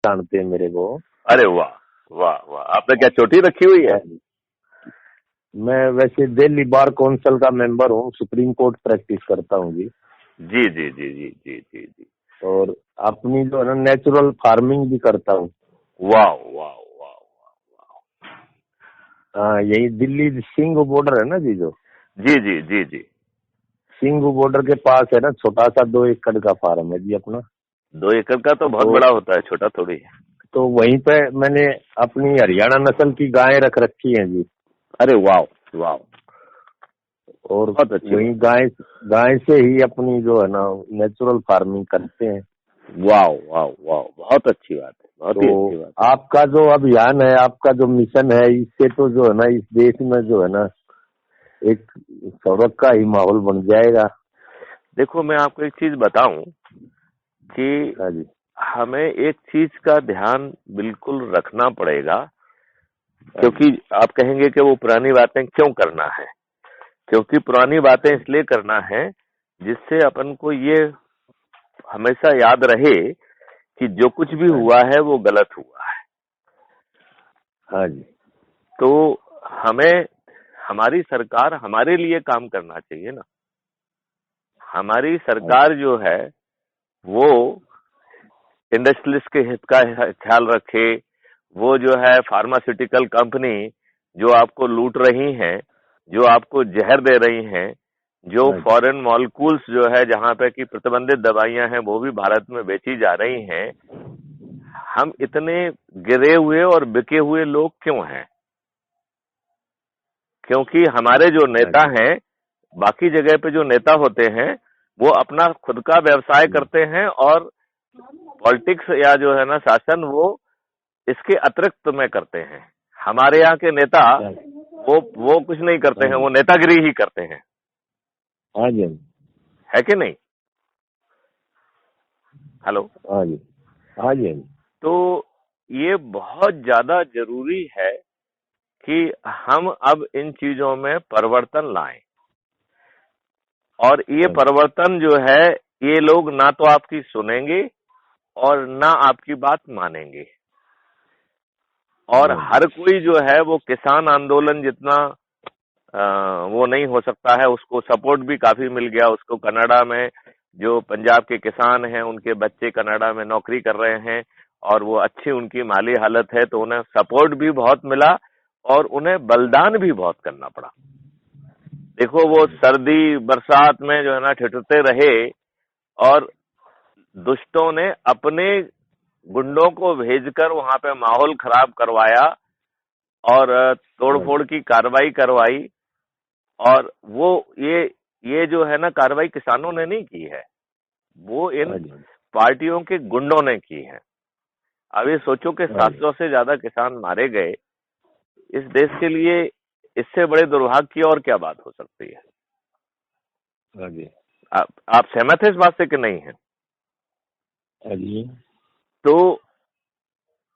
जानते हैं मेरे को। अरे वाह वाह वाह, आपने क्या चोटी रखी हुई है? मैं वैसे दिल्ली बार काउंसिल का मेंबर हूँ, सुप्रीम कोर्ट प्रैक्टिस करता हूँ जी। जी जी जी जी जी जी जी। और अपनी जो है ना नेचुरल फार्मिंग भी करता हूँ। वाह वाह वाह वाह। हाँ, यही दिल्ली सिंह बॉर्डर है ना जी, जो जी जी जी जी। सिंह बॉर्डर के पास है ना, छोटा सा 2 एकड़ का फार्म है जी अपना। 2 एकड़ का तो बहुत तो बड़ा होता है, छोटा थोड़ी है। तो वहीं पे मैंने अपनी हरियाणा नस्ल की गायें रख रखी हैं जी। अरे वाह वाह, और बहुत अच्छी वही बात। गाय गाय से ही अपनी जो है ना नेचुरल फार्मिंग करते हैं। वाह वाह वाह, बहुत अच्छी बात है, बहुत ही अच्छी तो बात है। आपका जो अभियान है, आपका जो मिशन है, इससे तो जो है ना इस देश में जो है ना एक सौरभ का ही माहौल बन जाएगा। देखो, मैं आपको एक चीज बताऊं कि हाँ जी। हमें एक चीज का ध्यान बिल्कुल रखना पड़ेगा, हाँ जी। क्योंकि आप कहेंगे कि वो पुरानी बातें क्यों करना है। क्योंकि पुरानी बातें इसलिए करना है जिससे अपन को ये हमेशा याद रहे कि जो कुछ भी हाँ जी। हुआ है वो गलत हुआ है। हाँ जी। तो हमें, हमारी सरकार हमारे लिए काम करना चाहिए ना। हमारी हाँ जी। सरकार जो है वो इंडस्ट्रियलिस्ट के हित का ख्याल रखे। वो जो है फार्मास्यूटिकल कंपनी जो आपको लूट रही हैं, जो आपको जहर दे रही हैं, जो हाँ जी। फॉरेन मॉलिक्यूल्स जो है जहां पे कि प्रतिबंधित दवाइयां हैं वो भी भारत में बेची जा रही हैं, हम इतने गिरे हुए और बिके हुए लोग क्यों हैं? क्योंकि हमारे जो हाँ नेता जी। हैं, बाकी जगह पे जो नेता होते हैं वो अपना खुद का व्यवसाय करते हैं, और पॉलिटिक्स या जो है ना शासन वो इसके अतिरिक्त में करते हैं। हमारे यहाँ के नेता हाँ वो कुछ नहीं करते हैं, जी। वो नेतागिरी ही करते हैं, हाँ जी। है कि नहीं? हेलो। हाँ जी। हाँ जी। हाँ जी। तो ये बहुत ज्यादा जरूरी है कि हम अब इन चीजों में परिवर्तन लाएं। और ये हाँ जी। परिवर्तन जो है, ये लोग ना तो आपकी सुनेंगे और ना आपकी बात मानेंगे। और हाँ जी। हर कोई जो है वो किसान आंदोलन जितना वो नहीं हो सकता है। उसको सपोर्ट भी काफी मिल गया। उसको कनाडा में जो पंजाब के किसान हैं उनके बच्चे कनाडा में नौकरी कर रहे हैं, और वो अच्छी उनकी माली हालत है, तो उन्हें सपोर्ट भी बहुत मिला और उन्हें बलिदान भी बहुत करना पड़ा। देखो, वो सर्दी बरसात में जो है ना ठिठुरते रहे, और दुष्टों ने अपने गुंडों को भेजकर वहां पे माहौल खराब करवाया और हाँ जी। तोड़फोड़ की कार्रवाई करवाई। और वो ये जो है ना कार्रवाई किसानों ने नहीं की है, वो इन हाँ जी। पार्टियों के गुंडों ने की है। अब ये सोचो कि हाँ जी। 700 से ज्यादा किसान मारे गए इस देश के लिए। इससे बड़े दुर्भाग्य की और क्या बात हो सकती है? हाँ जी। आप सहमत हैं इस बात से कि नहीं है? हाँ जी। तो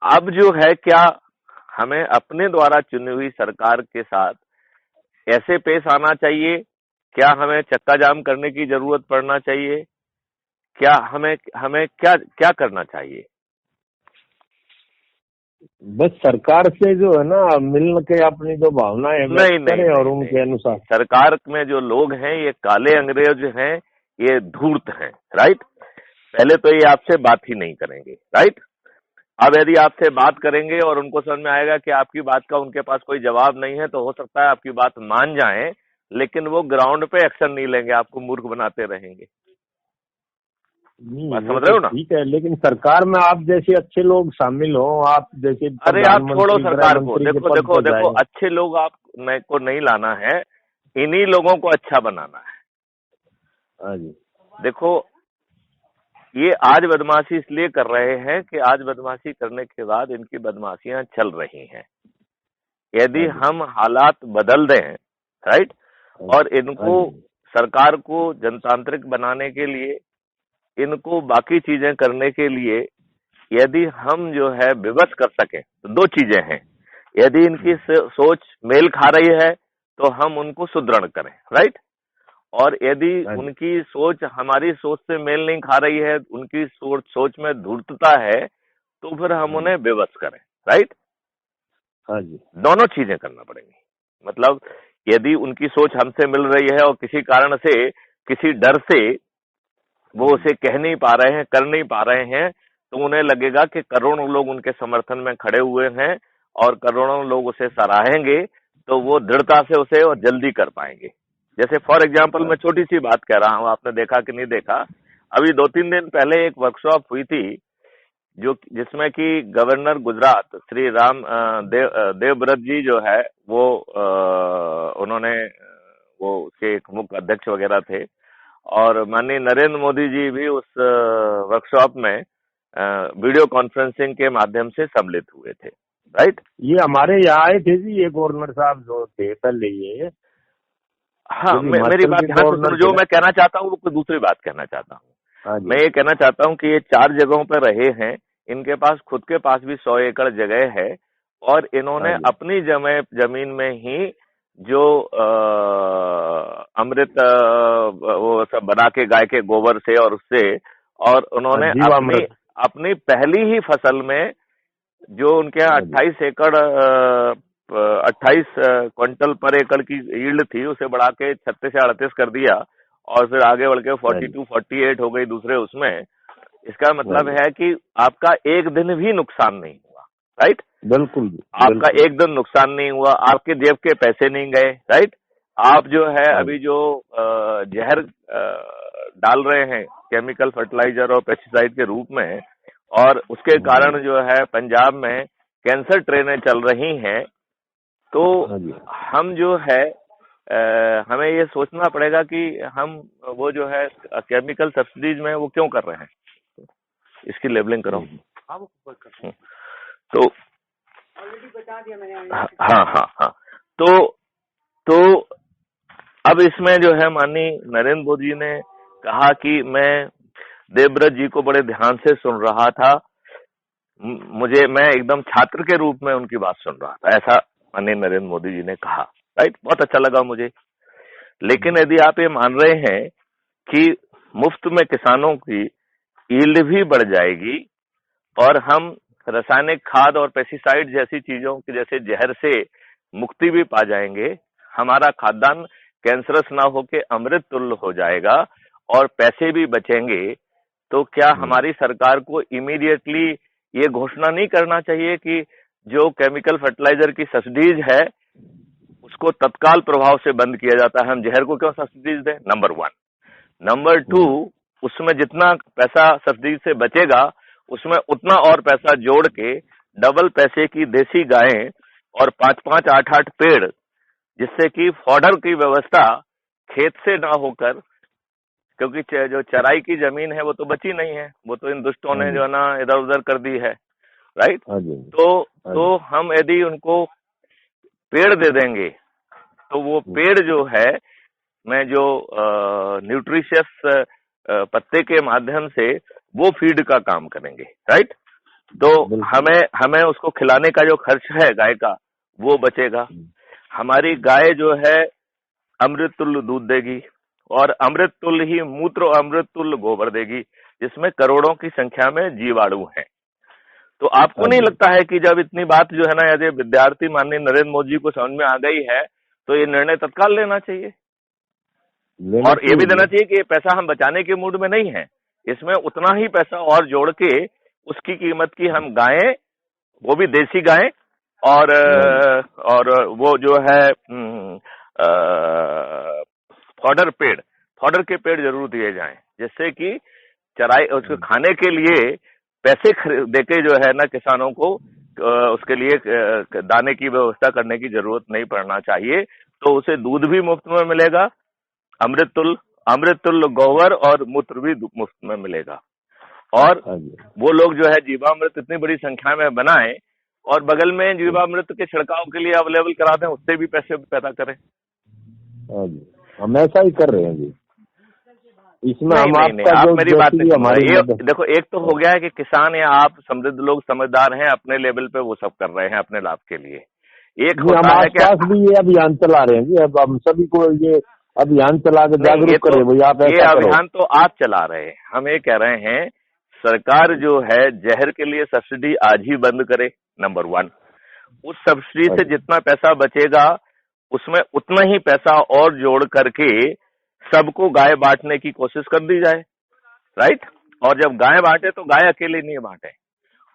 अब जो है, क्या हमें अपने द्वारा चुनी हुई सरकार के साथ ऐसे पेश आना चाहिए? क्या हमें चक्का जाम करने की जरूरत पड़ना चाहिए? क्या हमें हमें क्या क्या करना चाहिए? बस सरकार से जो है ना मिल के अपनी जो भावनाएं व्यक्त नहीं नहीं करें और नहीं नहीं उनके नहीं नहीं, अनुसार। सरकार में जो लोग हैं ये काले अंग्रेज हैं, ये धूर्त हैं। राइट। पहले तो ये आपसे बात ही नहीं करेंगे। राइट। अब यदि आपसे बात करेंगे और उनको समझ में आएगा कि आपकी बात का उनके पास कोई जवाब नहीं है, तो हो सकता है आपकी बात मान जाएं, लेकिन वो ग्राउंड पे एक्शन नहीं लेंगे, आपको मूर्ख बनाते रहेंगे। नहीं, बात वो समझ तो रहे हो ना? ठीक है, लेकिन सरकार में आप जैसे अच्छे लोग शामिल हो, आप जैसे अरे आप छोड़ो प्रधानमंत्री गृह सरकार को, मंत्री के देखो पद देखो पर देखो, जाए। अच्छे लोग आप को नहीं लाना है, इन्हीं लोगों को अच्छा बनाना है। हाँ जी। देखो, ये आज बदमाशी इसलिए कर रहे हैं कि आज बदमाशी करने के बाद इनकी बदमाशियां चल रही हैं। यदि हाँ जी। हम हालात बदल दें, राइट, हाँ और जी। हाँ इनको, जी। सरकार को जनतांत्रिक बनाने के लिए, इनको बाकी चीजें करने के लिए यदि हम जो है विवश कर सकें, तो दो चीजें हैं। यदि इनकी सोच मेल खा रही है तो हम उनको सुदृढ़ करें। राइट। और यदि हाँ जी। उनकी सोच हमारी सोच से मेल नहीं खा रही है, उनकी सोच में धूर्तता है, तो फिर हम उन्हें बेबस करें, राइट? हाँ जी, दोनों चीजें करना पड़ेंगी। मतलब यदि उनकी सोच हमसे मिल रही है और किसी कारण से, किसी डर से वो उसे कह नहीं पा रहे हैं, कर नहीं पा रहे हैं, तो उन्हें लगेगा कि करोड़ों लोग उनके समर्थन में खड़े हुए हैं और करोड़ों लोग उसे सराहेंगे, तो वो दृढ़ता से उसे और जल्दी कर पाएंगे। जैसे फॉर एग्जाम्पल मैं छोटी सी बात कह रहा हूं, आपने देखा कि नहीं देखा, अभी 2-3 दिन पहले एक वर्कशॉप हुई थी जो जिसमें कि गवर्नर गुजरात श्री देवव्रत जी जो है वो उन्होंने वो उसके एक मुख्य अध्यक्ष वगैरह थे, और माननीय नरेंद्र मोदी जी भी उस वर्कशॉप में वीडियो कॉन्फ्रेंसिंग के माध्यम से सम्मिलित हुए थे, राइट? ये हमारे यहाँ आए थे जी, ये गवर्नर साहब जो थे पहले, ये हाँ, मेरी बात ध्यान से सुनो, जो मैं कहना चाहता हूँ वो कोई दूसरी बात कहना चाहता हूँ। मैं ये कहना चाहता हूँ कि ये 4 जगहों पर रहे हैं, इनके पास खुद के पास भी 100 एकड़ जगह है, और इन्होंने अपनी जमीन में ही जो अमृत वो सब बना के गाय के गोबर से और उससे, और उन्होंने अपनी पहली ही फसल में जो उनके यहाँ 28 एकड़ 28 क्विंटल पर एकड़ की यील्ड थी, उसे बढ़ा के 36 या 38 कर दिया, और फिर आगे बढ़ के 42, 48 हो गई दूसरे उसमें। इसका मतलब है कि आपका एक दिन भी नुकसान नहीं हुआ, राइट? बिल्कुल, आपका एक दिन नुकसान नहीं हुआ, आपके जेब के पैसे नहीं गए, राइट? आप जो है अभी जो जहर डाल रहे हैं केमिकल फर्टिलाइजर और पेस्टिसाइड के रूप में, और उसके कारण जो है पंजाब में कैंसर ट्रेनें चल रही हैं, तो हम जो है हमें ये सोचना पड़ेगा कि हम वो जो है केमिकल सब्सिडीज में वो क्यों कर रहे हैं, इसकी लेबलिंग करो। तो हाँ, तो अब इसमें जो है माननीय नरेंद्र मोदी जी ने कहा कि मैं देवव्रत जी को बड़े ध्यान से सुन रहा था, मैं एकदम छात्र के रूप में उनकी बात सुन रहा था, ऐसा माननीय नरेंद्र मोदी जी ने कहा, राइट? बहुत अच्छा लगा मुझे। लेकिन यदि आप ये मान रहे हैं कि मुफ्त में किसानों की यील्ड भी बढ़ जाएगी और हम रासायनिक खाद और पेस्टिसाइड जैसी चीजों की, जैसे जहर से मुक्ति भी पा जाएंगे, हमारा खाद्यान्न कैंसरस ना होके अमृत तुल्य हो जाएगा और पैसे भी बचेंगे, तो क्या हमारी सरकार को इमीडिएटली ये घोषणा नहीं करना चाहिए कि जो केमिकल फर्टिलाइजर की सब्सिडीज है उसको तत्काल प्रभाव से बंद किया जाता है? हम जहर को क्यों सब्सिडीज दें? नंबर 1। नंबर 2, उसमें जितना पैसा सब्सिडी से बचेगा उसमें उतना और पैसा जोड़ के डबल पैसे की देसी गायें और 5-5, 8-8 पेड़, जिससे कि फॉडर की व्यवस्था खेत से ना होकर, क्योंकि जो चराई की जमीन है वो तो बची नहीं है, वो तो इन दुष्टों ने जो है ना इधर उधर कर दी है, राइट? तो हम यदि उनको पेड़ दे देंगे तो वो पेड़ जो है में जो न्यूट्रिशियस पत्ते के माध्यम से वो फीड का काम करेंगे, राइट? तो हमें उसको खिलाने का जो खर्च है गाय का वो बचेगा। हमारी गाय जो है अमृत तुल्य दूध देगी और अमृत तुल्य ही मूत्र और अमृत तुल्य गोबर देगी, जिसमें करोड़ों की संख्या में जीवाणु हैं। तो आपको नहीं लगता है कि जब इतनी बात जो है ना यदि विद्यार्थी माननीय नरेंद्र मोदी जी को समझ में आ गई है तो ये निर्णय तत्काल लेना चाहिए, और ये भी देना चाहिए कि ये पैसा हम बचाने के मूड में नहीं है, इसमें उतना ही पैसा और जोड़ के उसकी कीमत की हम गायें, वो भी देसी गायें, और वो जो है फॉडर के पेड़ जरूर दिए जाएं, जिससे कि चराई उसको खाने के लिए पैसे देके जो है ना किसानों को उसके लिए दाने की व्यवस्था करने की जरूरत नहीं पड़ना चाहिए। तो उसे दूध भी मुफ्त में मिलेगा, अमृत तुल्य गोबर और मूत्र भी मुफ्त में मिलेगा, और वो लोग जो है जीवामृत इतनी बड़ी संख्या में बनाएं और बगल में जीवामृत के छिड़काव के लिए अवेलेबल करा दें, उससे भी पैसे पैदा करें। हम ऐसा ही कर रहे हैं जी। इसमें नहीं, आप मेरी बात नहीं समझ रहे। ये देखो, एक तो हो गया है कि किसान या आप समृद्ध लोग समझदार हैं, अपने लेवल पे वो सब कर रहे हैं अपने लाभ के लिए। एक होता है कि भी ये अभियान चला रहे हैं जी, अब हम सभी को ये अभियान चला के जागरूक करें। ये अभियान तो आप चला रहे हैं, हम ये कह रहे हैं सरकार जो है जहर के लिए सब्सिडी आज ही बंद करे, नंबर 1। उस सब्सिडी से जितना पैसा बचेगा उसमें उतना ही पैसा और जोड़ करके सबको गाय बांटने की कोशिश कर दी जाए, राइट। और जब गाय बांटे तो गाय अकेले नहीं बांटे,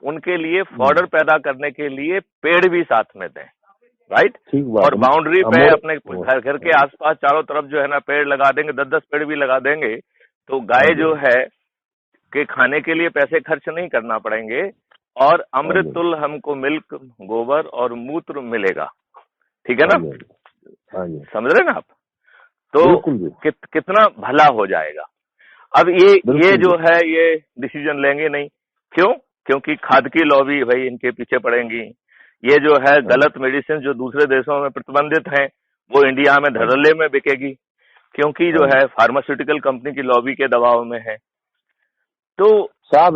उनके लिए फॉडर पैदा करने के लिए पेड़ भी साथ में दें, राइट। और बाउंड्री पे अपने घर के आसपास चारों तरफ जो है ना पेड़ लगा देंगे, 10-10 पेड़ भी लगा देंगे, तो गाय जो है के खाने के लिए पैसे खर्च नहीं करना पड़ेंगे और अमृतुल हमको मिल्क, गोबर और मूत्र मिलेगा, ठीक है ना। समझ रहे ना आप? तो कितना भला हो जाएगा। अब ये जो है ये डिसीजन लेंगे नहीं, क्यों? क्योंकि खाद की लॉबी भाई इनके पीछे पड़ेंगी। ये जो है गलत मेडिसिन जो दूसरे देशों में प्रतिबंधित हैं वो इंडिया में धड़ल्ले में बिकेगी, क्योंकि जो है फार्मास्यूटिकल कंपनी की लॉबी के दबाव में है। तो साहब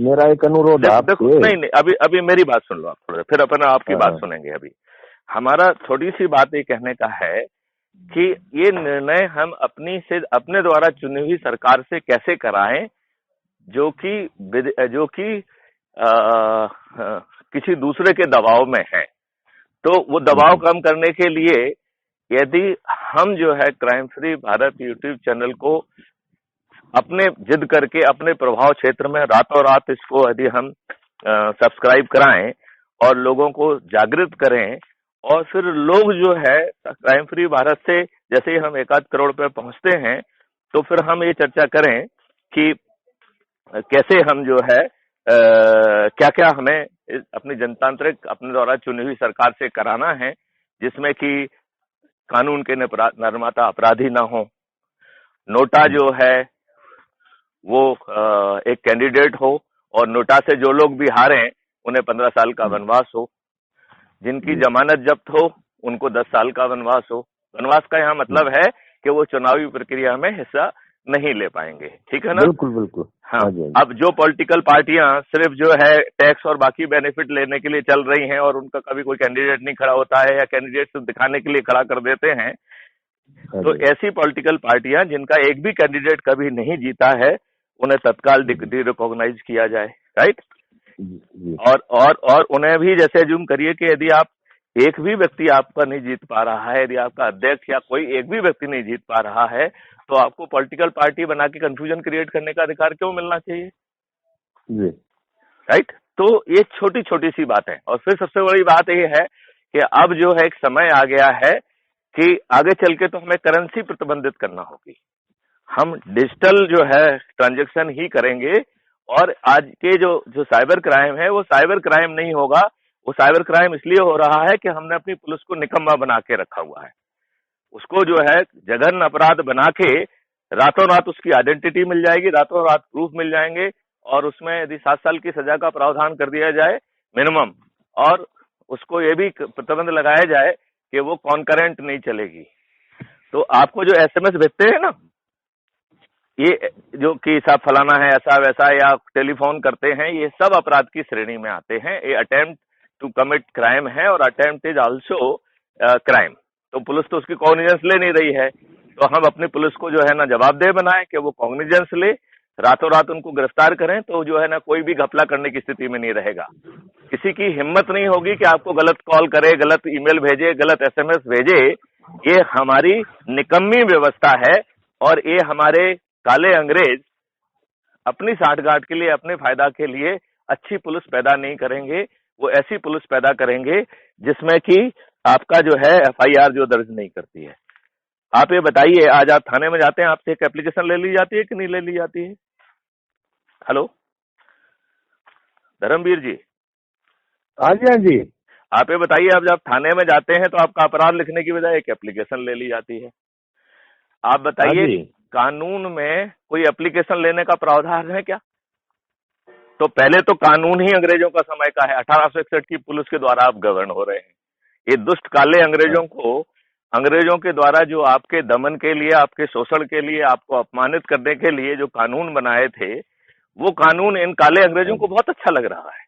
मेरा एक अनुरोध आपसे, नहीं अभी मेरी बात सुन लो आप थोड़ा, फिर अपन आपकी बात सुनेंगे। अभी हमारा थोड़ी सी बात ये कहने का है कि ये निर्णय हम अपने द्वारा चुनी हुई सरकार से कैसे कराएं जो कि किसी दूसरे के दबाव में है। तो वो दबाव कम करने के लिए यदि हम जो है crime free Bharat YouTube channel को अपने जिद करके अपने प्रभाव क्षेत्र में रातों रात इसको यदि हम सब्सक्राइब कराएं और लोगों को जागृत करें, और फिर लोग जो है क्राइम फ्री भारत से जैसे ही हम 1-8 करोड़ पे पहुंचते हैं तो फिर हम ये चर्चा करें कि कैसे हम जो है क्या क्या हमें अपनी जनतांत्रिक अपने द्वारा चुनी हुई सरकार से कराना है, जिसमें कि कानून के निर्माता अपराधी ना हो, नोटा जो है वो एक कैंडिडेट हो और नोटा से जो लोग भी हारे उन्हें 15 साल का वनवास हो, जिनकी जमानत जब्त हो उनको 10 साल का वनवास हो। वनवास का यहाँ मतलब है कि वो चुनावी प्रक्रिया में हिस्सा नहीं ले पाएंगे, ठीक है ना। बिल्कुल। हाँ। अब जो पॉलिटिकल पार्टियां सिर्फ जो है टैक्स और बाकी बेनिफिट लेने के लिए चल रही हैं और उनका कभी कोई कैंडिडेट नहीं खड़ा होता है या कैंडिडेट सिर्फ दिखाने के लिए खड़ा कर देते हैं, तो ऐसी पॉलिटिकल पार्टियां जिनका एक भी कैंडिडेट कभी नहीं जीता है उन्हें तत्काल रिकॉग्नाइज किया जाए, राइट। और उन्हें भी जैसे जूम करिए कि यदि आप एक भी व्यक्ति आपका नहीं जीत पा रहा है, यदि आपका अध्यक्ष या कोई एक भी व्यक्ति नहीं जीत पा रहा है, तो आपको पॉलिटिकल पार्टी बना के कंफ्यूजन क्रिएट करने का अधिकार क्यों मिलना चाहिए, राइट। तो ये छोटी छोटी सी बात है। और फिर सबसे बड़ी बात ये है कि अब जो है एक समय आ गया है कि आगे चल के तो हमें करेंसी प्रतिबंधित करना होगी। हम डिजिटल जो है ट्रांजैक्शन ही करेंगे और आज के जो साइबर क्राइम है वो साइबर क्राइम नहीं होगा। वो साइबर क्राइम इसलिए हो रहा है कि हमने अपनी पुलिस को निकम्मा बना के रखा हुआ है, उसको जो है जघन्य अपराध बना के रातों रात उसकी आइडेंटिटी मिल जाएगी, रातों रात प्रूफ मिल जाएंगे और उसमें यदि 7 साल की सजा का प्रावधान कर दिया जाए मिनिमम, और उसको ये भी प्रतिबंध लगाया जाए कि वो कॉन्करेंट नहीं चलेगी। तो आपको जो SMS भेजते हैं ना, ये जो कि साहब फलाना है ऐसा वैसा या टेलीफोन करते हैं, ये सब अपराध की श्रेणी में आते हैं। ये अटेम्प्ट टू कमिट क्राइम है और अटेम्प्ट इज आल्सो क्राइम। तो पुलिस तो उसकी कॉग्निजेंस ले नहीं रही है, तो हम अपनी पुलिस को जो है ना जवाबदेह बनाएं कि वो कॉग्निजेंस ले, रातों रात उनको गिरफ्तार करें, तो जो है ना कोई भी घपला करने की स्थिति में नहीं रहेगा। किसी की हिम्मत नहीं होगी कि आपको गलत कॉल करे, गलत ईमेल भेजे, गलत SMS भेजे। ये हमारी निकम्मी व्यवस्था है और ये हमारे काले अंग्रेज अपनी साठगांठ के लिए, अपने फायदा के लिए अच्छी पुलिस पैदा नहीं करेंगे। वो ऐसी पुलिस पैदा करेंगे जिसमें कि आपका जो है FIR जो दर्ज नहीं करती है। आप ये बताइए, आज आप थाने में जाते हैं, आपसे एक एप्लीकेशन ले ली जाती है कि नहीं ले ली जाती है? हेलो धर्मवीर जी। हाँ जी। आप ये बताइए, अब जब थाने में जाते हैं तो आपका अपराध लिखने की बजाय एक एप्लीकेशन ले ली जाती है। आप बताइए कानून में कोई एप्लीकेशन लेने का प्रावधान है क्या? तो पहले तो कानून ही अंग्रेजों का समय का है। 1861 की पुलिस के द्वारा आप गवर्न हो रहे हैं। ये दुष्ट काले अंग्रेजों को, अंग्रेजों के द्वारा जो आपके दमन के लिए, आपके शोषण के लिए, आपको अपमानित करने के लिए जो कानून बनाए थे, वो कानून इन काले अंग्रेजों को बहुत अच्छा लग रहा है।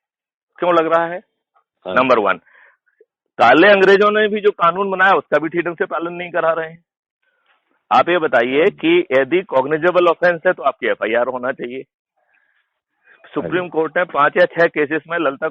क्यों लग रहा है? नंबर 1, काले अंग्रेजों ने भी जो कानून बनाया उसका भी ठीक ढंग से पालन नहीं करा रहे हैं। आप ये बताइए कि यदि कॉग्निजेबल ऑफेंस है तो आपकी FIR होना चाहिए। सुप्रीम कोर्ट ने 5 या 6 केसेस में ललिता